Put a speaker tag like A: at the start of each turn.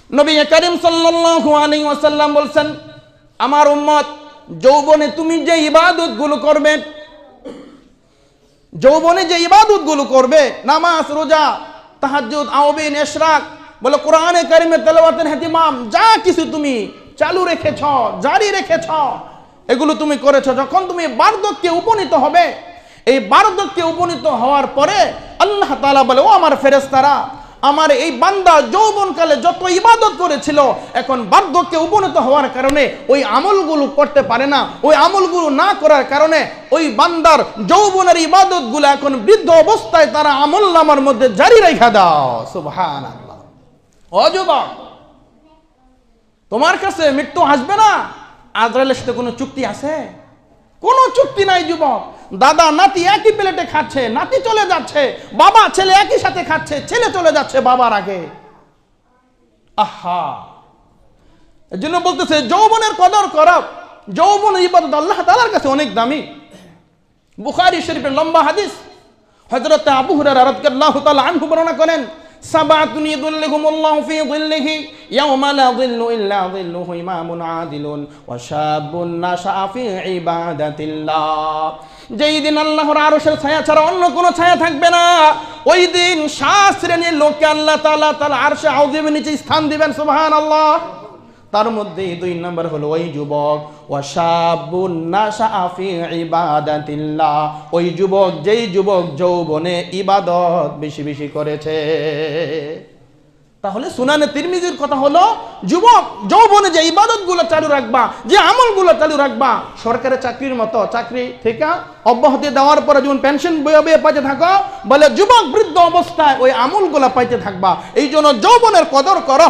A: নবী করিম সাল্লাল্লাহু আলাইহি ওয়াসাল্লাম বলছেন, আমার উম্মত যৌবনে তুমি যে ইবাদতগুলো করবে, যৌবনে যে ইবাদতগুলো করবে, নামাজ, রোজা, তাহাজ্জুদ, আওবিন, ইশরাক, বলে কোরআনে কারিমের তেলাওয়াতের ইহতিমাম, যা কিছু তুমি চালু রেখেছ, জারি রেখেছ, এগুলো তুমি করেছ, যখন তুমি বার্ধক্যে উপনীত হবে, এই বার্ধক্যে উপনীত হওয়ার পরে আল্লাহ তাআলা বলে, ও আমার ফেরেশতারা, আমার এই বান্দা যৌবনকালে যত ইবাদত করেছিল, এখন বার্ধক্যে উপনীত হওয়ার কারণে ওই আমলগুলো করতে পারে না, ওই আমলগুলো না করার কারণে ওই বান্দার যৌবনের ইবাদতগুলো এখন বৃদ্ধ অবস্থায় তারা আমলনামার মধ্যে জারি রেখে দাও। সুবহানাল্লাহ। ও যুবক, তোমার কাছে মৃত্যু আসবে না, আজরাইলের সাথে কোনো চুক্তি আছে? কোনো চুক্তি নাই যুবক। দাদা নাতি একই প্লেটে খাচ্ছে, নাতি চলে যাচ্ছে, বাবা ছেলে একই সাথে খাচ্ছে, ছেলে চলে যাচ্ছে বাবার আগে। আহা, এর জন্য বলতেছে যৌবনের কদর করো। যৌবনের ইবাদত আল্লাহ তাআলার কাছে অনেক দামি। বুখারী শরীফের লম্বা হাদিস, হযরত আবু হুরায়রা রাদিয়াল্লাহু তাআলা আনহু বর্ণনা করেন, সাবাতুন ইয়াযুল্লুহুমুল্লাহু ফি যিল্লিহি ইয়াওমা লা যিল্লু ইল্লা যিল্লুহু ইমামুন আদিলুন ওয়া শাবুন নাশাআ ফি ইবাদাতিল্লাহ। যেই দিন আল্লাহর আরশের ছায়া ছাড়া অন্য কোনো ছায়া থাকবে না, ওই দিন 7 শ্রেণীর লোককে আল্লাহ তাআলা তার আরশে আযীমের নিচে স্থান দিবেন। সুবহানাল্লাহ। তার মধ্যে 2 নম্বর হলো ওই যুবক, ওয়াশাবুন নাশাআ ফি ইবাদাতিল্লাহ, ওই যুবক যেই যুবক যৌবনে ইবাদত বেশি বেশি করেছে। তাহলে সুনানে তিরমিজির কথা হলো, যুবক যৌবনে যে ইবাদতগুলো চালু রাখবা, যে আমলগুলো চালু রাখবা, সরকারি চাকরির মতো চাকরি থেকে অব্যাহতি দেওয়ার পরে যেমন পেনশন বয়ে পাইতে থাকো, বলে যুবক বৃদ্ধ অবস্থায় ওই আমলগুলো পাইতে থাকবা। এই জন্য যৌবনের কদর করো।